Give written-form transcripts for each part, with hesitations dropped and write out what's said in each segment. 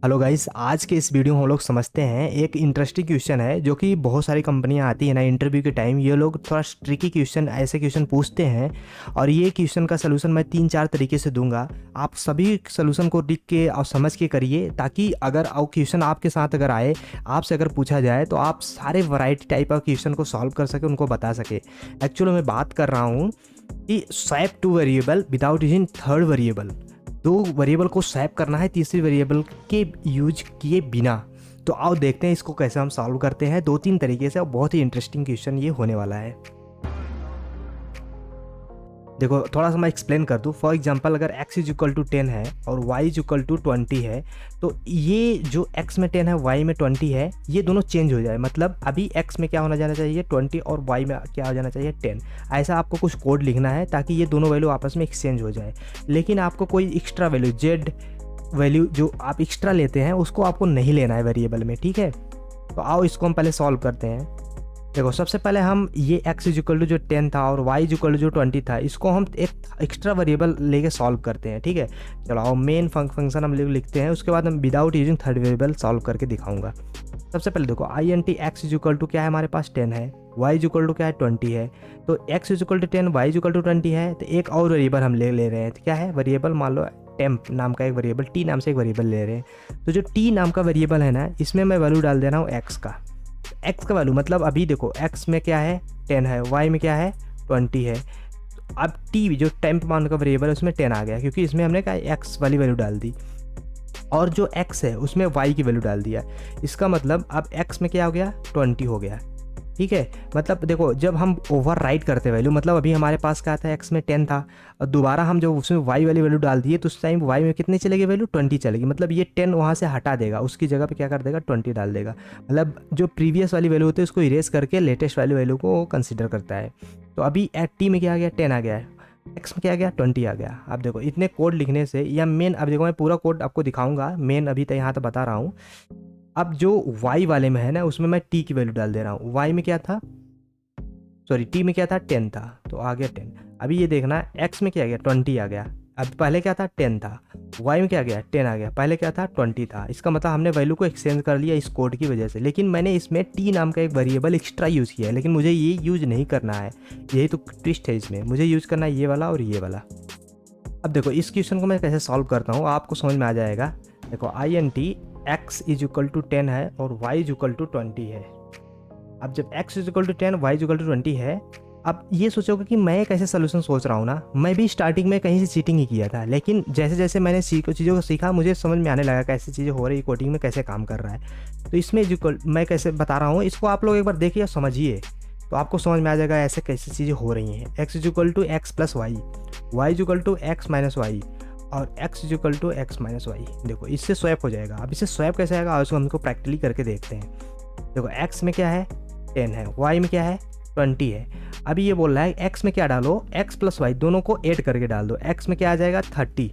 Hello guys, आज के इस वीडियो में हम लोग समझते हैं एक इंटरेस्टिंग क्वेश्चन है जो कि बहुत सारी कंपनियां आती है ना इंटरव्यू के टाइम। ये लोग थोड़ा ट्रिकी क्वेश्चन, ऐसे क्वेश्चन पूछते हैं और ये क्वेश्चन का सलूशन मैं 3-4 तरीके से दूंगा। आप सभी सलूशन को लिख के और समझ के करिए, ताकि अगर क्वेश्चन आपके साथ अगर आए, आपसे अगर पूछा जाए तो आप सारे वैरायटी टाइप ऑफ क्वेश्चन को सॉल्व कर सके, उनको बता सके। एक्चुअली मैं बात कर रहा हूँ कि swap two variable without using third variable. दो वेरिएबल को स्वैप करना है तीसरी वेरिएबल के यूज किए बिना। तो आओ देखते हैं इसको कैसे हम सॉल्व करते हैं 2-3 तरीके से, और बहुत ही इंटरेस्टिंग क्वेश्चन ये होने वाला है। देखो थोड़ा सा मैं एक्सप्लेन कर दूँ। फॉर एग्जांपल अगर x इज इक्वल टू 10 है और y इज इक्वल टू 20 है, तो ये जो x में 10 है y में 20 है, ये दोनों चेंज हो जाए। मतलब अभी x में क्या होना जाना चाहिए 20 और y में क्या हो जाना चाहिए 10। ऐसा आपको कुछ कोड लिखना है ताकि ये दोनों वैल्यू आपस में एक्सचेंज हो जाए। लेकिन आपको कोई एक्स्ट्रा वैल्यू z वैल्यू जो आप एक्स्ट्रा लेते हैं उसको आपको नहीं लेना है वेरिएबल में, ठीक है। तो आओ इसको हम पहले सॉल्व करते हैं। देखो सबसे पहले हम ये x इज इक्वल टू जो 10 था और y इज इक्वल टू जो 20 था, इसको हम एक एक्स्ट्रा वेरिएबल लेके सॉल्व करते हैं, ठीक है। चलो आओ मेन फंक्शन हम लोग लिखते हैं, उसके बाद हम without using third variable solve करके दिखाऊंगा। सबसे पहले देखो INT x is equal to क्या है, हमारे पास 10 है, y इज इक्वल टू क्या है 20 है। तो x is equal to 10, y is equal to 20 है, तो एक और वेरिएबल हम ले रहे हैं। तो क्या है वेरिएबल, मान लो टेम्प नाम का एक वेरिएबल, t नाम से एक वेरिएबल ले रहे हैं। तो जो t नाम का वेरिएबल है ना, इसमें मैं वैल्यू डाल दे रहा हूँ x का। x का वैल्यू मतलब अभी देखो x में क्या है 10 है, y में क्या है 20 है। अब t जो टेम्प मान का वेरिएबल है उसमें 10 आ गया, क्योंकि इसमें हमने क्या x वाली वैल्यू डाल दी, और जो x है उसमें y की वैल्यू डाल दिया। इसका मतलब अब x में क्या हो गया 20 हो गया, ठीक है। मतलब देखो जब हम ओवर राइट करते वैल्यू, मतलब अभी हमारे पास क्या था x में 10 था, और दोबारा हम जब उसमें y वाली वैल्यू डाल दिए तो उस टाइम y में कितनी चलेगी वैल्यू 20 चलेगी। मतलब ये 10 वहाँ से हटा देगा, उसकी जगह पे क्या कर देगा 20 डाल देगा। मतलब जो प्रीवियस वाली वैल्यू होती है उसको इरेज करके लेटेस्ट वाली वैल्यू को कंसिडर करता है। तो अभी एट टी में क्या आ गया 10 आ गया है, एक्स में क्या आ गया 20 आ गया। अब देखो इतने कोड लिखने से, या मेन, अब देखो मैं पूरा कोड आपको दिखाऊंगा, मेन अभी तक यहाँ तक बता रहा हूँ। अब जो y वाले में है ना, उसमें मैं t की वैल्यू डाल दे रहा हूँ। y में क्या था, सॉरी t में क्या था 10 था, तो आ गया 10। अभी ये देखना x में क्या आ गया 20 आ गया। अब पहले क्या था 10 था, y में क्या आ गया 10 आ गया, पहले क्या था 20 था। इसका मतलब हमने वैल्यू को एक्सचेंज कर लिया इस कोड की वजह से। लेकिन मैंने इसमें t नाम का एक वेरिएबल एक्स्ट्रा यूज़ किया है, लेकिन मुझे ये यूज़ नहीं करना है। यही तो ट्विस्ट है इसमें, मुझे यूज़ करना है ये वाला और ये वाला। अब देखो इस क्वेश्चन को मैं कैसे सॉल्व करता हूँ आपको समझ में आ जाएगा। देखो INT x is equal to 10 है और y इज इक्वल टू 20 है। अब जब x is equal to 10, y is equal to 20 है, अब ये सोचोगे कि मैं कैसे सोल्यूशन सोच रहा हूँ ना। मैं भी स्टार्टिंग में कहीं से चीटिंग ही किया था, लेकिन जैसे जैसे मैंने चीज़ों को सीखा, मुझे समझ में आने लगा कैसे चीज़ें हो रही, कोडिंग में कैसे काम कर रहा है। तो इसमें मैं कैसे बता रहा हूँ, इसको आप लोग एक बार देखिए और समझिए, तो आपको समझ में आ जाएगा ऐसे कैसे चीज़ें हो रही हैं। x is equal to x plus y, y is equal to x minus y, और x is equal to x minus y. देखो इससे स्वैप हो जाएगा। अब इससे स्वैप कैसे आएगा, उसको हमको प्रैक्टिकली करके देखते हैं। देखो x में क्या है 10 है, y में क्या है 20 है। अभी ये बोल रहा है x में क्या डालो, x प्लस वाई दोनों को ऐड करके डाल दो। x में क्या आ जाएगा 30।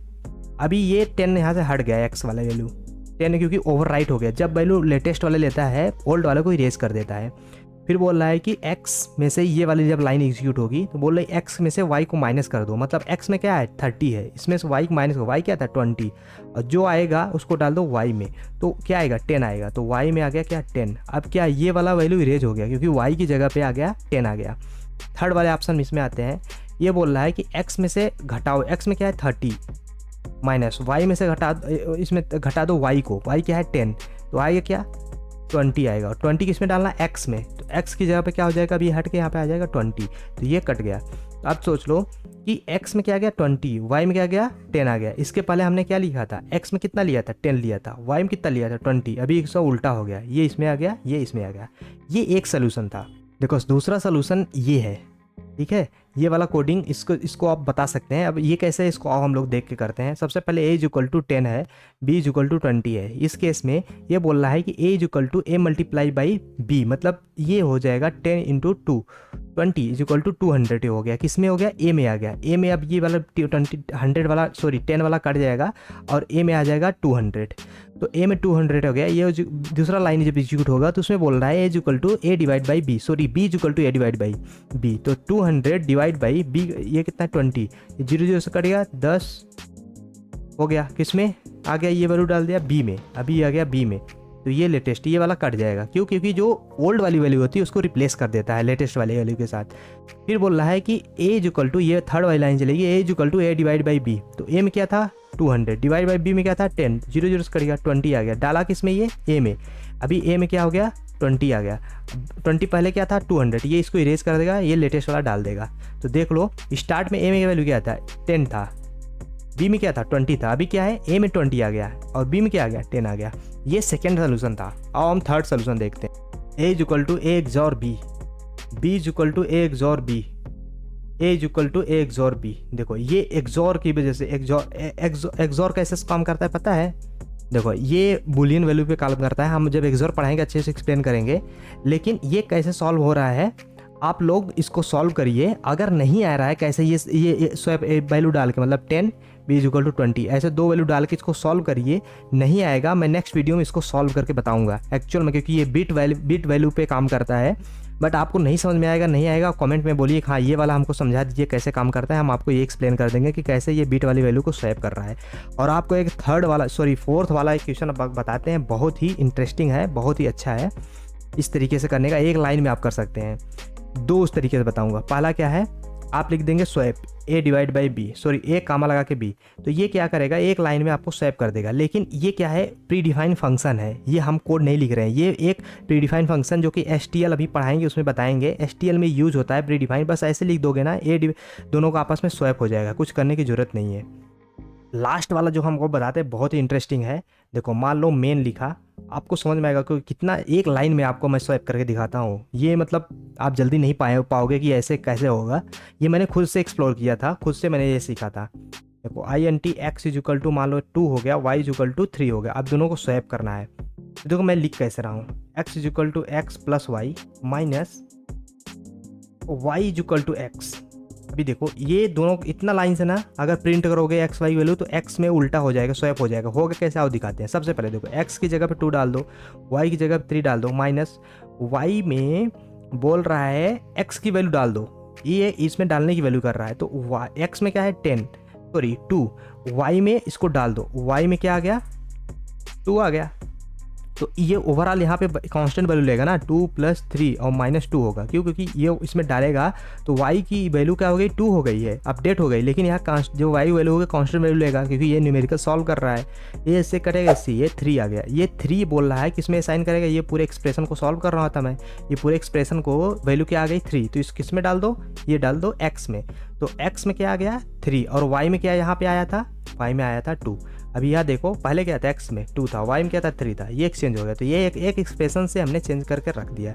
अभी ये 10 यहाँ से हट गया, x वाला वैल्यू 10 क्योंकि ओवर राइट हो गया। जब वैल्यू लेटेस्ट वाला लेता है ओल्ड वाले को इरेज कर देता है। फिर बोल रहा है कि x में से ये वाली जब लाइन एग्जीक्यूट होगी तो बोल रहा है x में से y को माइनस कर दो। मतलब x में क्या है 30 है, इसमें से y को माइनस करो, y क्या था 20, और जो आएगा उसको डाल दो y में, तो क्या आएगा 10 आएगा। तो y में आ गया क्या 10। अब क्या ये वाला वैल्यू इरेज हो गया, क्योंकि y की जगह पे आ गया 10 आ गया। थर्ड वाले ऑप्शन इसमें आते हैं। ये बोल रहा है कि x में से घटाओ, x में क्या है 30 माइनस y में से इसमें घटा दो y को, y क्या है 10, तो आएगा क्या 20 आएगा। और 20 किस में डालना x में, तो x की जगह पे क्या हो जाएगा, अभी हट के यहाँ पे आ जाएगा 20, तो ये कट गया। तो अब सोच लो कि x में क्या गया 20, y में क्या गया 10 आ गया। इसके पहले हमने क्या लिखा था, x में कितना लिया था 10 लिया था, y में कितना लिया था 20। अभी एक उल्टा हो गया, ये इसमें आ गया, ये इसमें आ गया। ये एक सोल्यूशन था। देखो दूसरा सोल्यूशन ये है, ठीक है, ये वाला कोडिंग इसको आप बता सकते हैं। अब ये कैसे है, इसको हम लोग देख के करते हैं। सबसे पहले a इज इक्वल टू 10 है, b इज इक्वल टू 20 है। इस केस में ये बोल रहा है कि a is equal to a multiply by b, मतलब ये हो जाएगा 10 इंटू 2, 20 इज इक्वल टू 200 हो गया। किस में हो गया, a में आ गया। a में अब ये वाला 100 वाला, सॉरी 10 वाला कट जाएगा और a में आ जाएगा 200। तो a में 200 हो गया। ये दूसरा लाइन जब एग्जीक्यूट होगा तो उसमें बोल रहा है a is equal to a divide by b, sorry b is equal to a divide by b। तो 200 डिवाइड बाई b, ये कितना 20, 0 0 से कट गया 10 हो गया। किस में आ गया, ये वैल्यू डाल दिया बी में, अभी आ गया बी में, तो ये लेटेस्ट ये वाला कट जाएगा। क्यों? क्योंकि जो ओल्ड वाली वैल्यू होती है उसको रिप्लेस कर देता है लेटेस्ट वाली वैल्यू के साथ। फिर बोल रहा है कि ए इज इक्वल टू, ये थर्ड वाली लाइन चलेगी, A is equal to A divide by B. तो ए में क्या था 200 डिवाइड बाई बी में क्या था 10, 0 0 से कट गया 20 आ गया। डाला किस में? ये ए में। अभी ए में क्या हो गया 20 आ गया। 20 पहले क्या था 200, ये इसको इरेज कर देगा, ये लेटेस्ट वाला डाल देगा। तो देख लो स्टार्ट में ए में वैल्यू क्या था 10 था, बी में क्या था 20 था, अभी क्या है ए में 20 आ गया और बी में क्या आ गया 10 आ गया। ये सेकेंड सोल्यूशन था। अब हम थर्ड सोल्यूशन देखते हैं। A is equal to A XOR B, B is equal to A XOR B, A is equal to A XOR B. देखो ये एक्सॉर की वजह से एक्सॉर कैसे काम करता है पता है? देखो ये बुलियन वैल्यू पे काम करता है, हम जब एक्सॉर पढ़ाएंगे अच्छे से एक्सप्लेन करेंगे। लेकिन ये कैसे सॉल्व हो रहा है आप लोग इसको सॉल्व करिए। अगर नहीं आ रहा है कैसे ये स्वैप वैल्यू डाल के, मतलब 10 बी इज इक्वल टू 20, ऐसे दो वैल्यू डाल के इसको सॉल्व करिए। नहीं आएगा, मैं नेक्स्ट वीडियो में इसको सॉल्व करके बताऊंगा एक्चुअल में, क्योंकि ये बिट वैल्यू पे काम करता है। बट आपको नहीं समझ में आएगा, नहीं आएगा कमेंट में बोलिए हाँ ये वाला हमको समझा दीजिए कैसे काम करता है। हम आपको ये एक्सप्लेन कर देंगे कि कैसे ये बिट वाली वैल्यू को स्वैप कर रहा है। और आपको एक फोर्थ वाला एक क्वेश्चन बताते हैं, बहुत ही इंटरेस्टिंग है, बहुत ही अच्छा है। इस तरीके से करने का एक लाइन में आप कर सकते हैं। दो उस तरीके से बताऊंगा। पहला क्या है, आप लिख देंगे swap A divide by B, sorry A comma लगा के बी। तो ये क्या करेगा एक लाइन में आपको स्वैप कर देगा। लेकिन ये क्या है प्री डिफाइन फंक्शन है, ये हम कोड नहीं लिख रहे हैं। ये एक प्री डिफाइन फंक्शन जो कि STL अभी पढ़ाएंगे उसमें बताएंगे, STL में यूज होता है प्री डिफाइन। बस ऐसे लिख दोगे ना दोनों का आपस में स्वैप हो जाएगा, कुछ करने की जरूरत नहीं है। लास्ट वाला जो हमको बताते हैं बहुत ही इंटरेस्टिंग है। देखो मान लो मेन लिखा, आपको समझ में आएगा कि कितना एक लाइन में आपको मैं स्वैप करके दिखाता हूँ। ये मतलब आप जल्दी नहीं पाओगे कि ऐसे कैसे होगा। ये मैंने खुद से एक्सप्लोर किया था, खुद से मैंने ये सीखा था। देखो INT x is equal to मान लो 2 हो गया, y इज इक्वल टू 3 हो गया। अब दोनों को स्वैप करना है। देखो मैं लिख कैसे रहा हूँ, x is equal to x plus y minus y is equal to x. अभी देखो ये दोनों इतना लाइन से ना अगर प्रिंट करोगे एक्स वाई वैल्यू तो एक्स में उल्टा हो जाएगा, स्वैप हो जाएगा। होगा कैसे आओ दिखाते हैं। सबसे पहले देखो एक्स की जगह पे 2 डाल दो, वाई की जगह पे 3 डाल दो, माइनस वाई में बोल रहा है एक्स की वैल्यू डाल दो, ये इसमें डालने की वैल्यू कर रहा है। तो एक्स में क्या है 2, वाई में इसको डाल दो, वाई में क्या आ गया 2 आ गया। तो ये ओवरऑल यहाँ पे कांस्टेंट वैल्यू लेगा ना 2 + 3 और -2 होगा। क्यों? क्योंकि ये इसमें डालेगा तो y की वैल्यू क्या हो गई 2 हो गई है, अपडेट हो गई। लेकिन यहाँ जो y वैल्यू होगा कांस्टेंट वैल्यू लेगा, क्योंकि ये न्यूमेरिकल सॉल्व कर रहा है। ये इससे कटेगा इससे, ये 3 आ गया। ये 3 बोल रहा है किसमें असाइन करेगा, ये पूरे एक्सप्रेशन को सॉल्व कर रहा था मैं। ये पूरे एक्सप्रेशन को वैल्यू क्या आ गई 3, तो इस किस में डाल दो, ये डाल दो x में। तो x में क्या आ गया 3 और y में क्या यहाँ पे आया था, y में आया था 2। अभी यहाँ देखो पहले क्या था x में 2 था, y में क्या था 3 था, ये एक्सचेंज हो गया। तो ये एक एक्सप्रेशन से हमने चेंज करके रख दिया।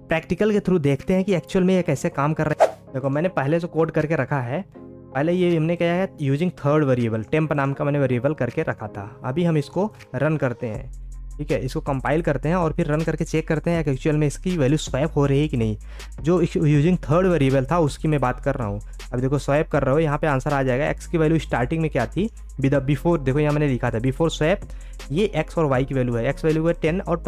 प्रैक्टिकल के थ्रू देखते हैं कि एक्चुअल में ये कैसे काम कर रहा है। देखो मैंने पहले से कोड करके रखा है। पहले ये हमने क्या है यूजिंग थर्ड वेरिएबल टेम्प नाम का मैंने वेरिएबल करके रखा था। अभी हम इसको रन करते हैं, ठीक है। इसको कंपाइल करते हैं और फिर रन करके चेक करते हैं कि एक्चुअल में इसकी वैल्यू स्वैप हो रही है कि नहीं। जो यूजिंग थर्ड वेरिएबल था उसकी मैं बात कर रहा हूँ। अब देखो स्वैप कर रहा हो, यहाँ पे आंसर आ जाएगा। एक्स की वैल्यू स्टार्टिंग में क्या थी बिफोर, देखो यहाँ मैंने लिखा था बिफोर स्वैप ये एक्स और वाई की वैल्यू है। एक्स वैल्यू है 10 और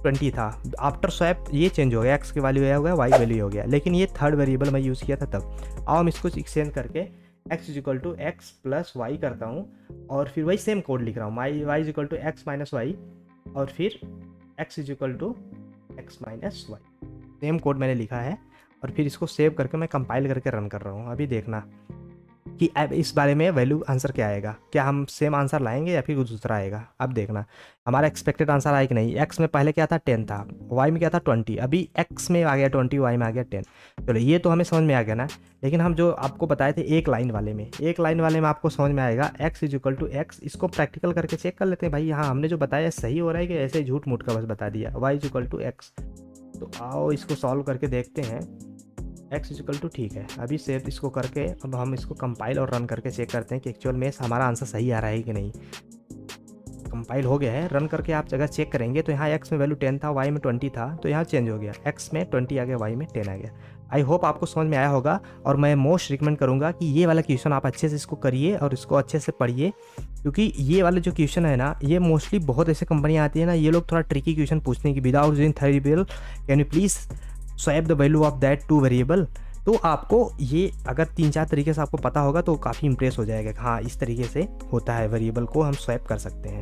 20 था। आफ्टर स्वैप ये चेंज हो गया, एक्स की वैल्यू हो गया, वाई वैल्यू हो गया। लेकिन ये थर्ड वेरिएबल मैं यूज़ किया था तब। अब हम इसको एक्सचेंज करके x is equal to x plus y करता हूँ और फिर वही सेम कोड लिख रहा हूँ। Y is equal to x minus y और फिर x is equal to x minus y, same code मैंने लिखा है। और फिर इसको सेव करके मैं कंपाइल करके रन कर रहा हूँ। अभी देखना कि अब इस बारे में वैल्यू आंसर क्या आएगा, क्या हम सेम आंसर लाएंगे या फिर कुछ दूसरा आएगा। अब देखना हमारा एक्सपेक्टेड आंसर आया कि नहीं। x में पहले क्या था 10 था, y में क्या था 20, अभी x में आ गया 20, y में आ गया 10। चलो ये तो हमें समझ में आ गया ना। लेकिन हम जो आपको बताए थे एक लाइन वाले में आपको समझ में आएगा x is equal to x. इसको प्रैक्टिकल करके चेक कर लेते हैं भाई, हाँ हमने जो बताया सही हो रहा है कि ऐसे झूठ मूठ का बस बता दिया। y is equal to x, तो आओ इसको सॉल्व करके देखते हैं। x इज इक्वल टू ठीक है। अभी सेव इसको करके अब हम इसको कंपाइल और रन करके चेक करते हैं कि एक्चुअल में हमारा आंसर सही आ रहा है कि नहीं। कंपाइल हो गया है, रन करके आप जगह चेक करेंगे तो यहाँ x में वैल्यू 10 था, y में 20 था, तो यहाँ चेंज हो गया, x में 20 आ गया, y में 10 आ गया। आई होप आपको समझ में आया होगा और मैं मोस्ट रिकमेंड करूँगा कि ये वाला क्वेश्चन आप अच्छे से इसको करिए और इसको अच्छे से पढ़िए, क्योंकि ये वाले जो क्वेश्चन है ना ये मोस्टली बहुत ऐसे कंपनियाँ आती है ना, ये लोग थोड़ा ट्रिकी क्वेश्चन पूछने की। Without using three variable can you please swap the value of that 2 variable. तो आपको ये अगर 3-4 तरीके से आपको पता होगा तो काफ़ी इंप्रेस हो जाएगा कि हाँ इस तरीके से होता है, वेरिएबल को हम स्वैप कर सकते हैं।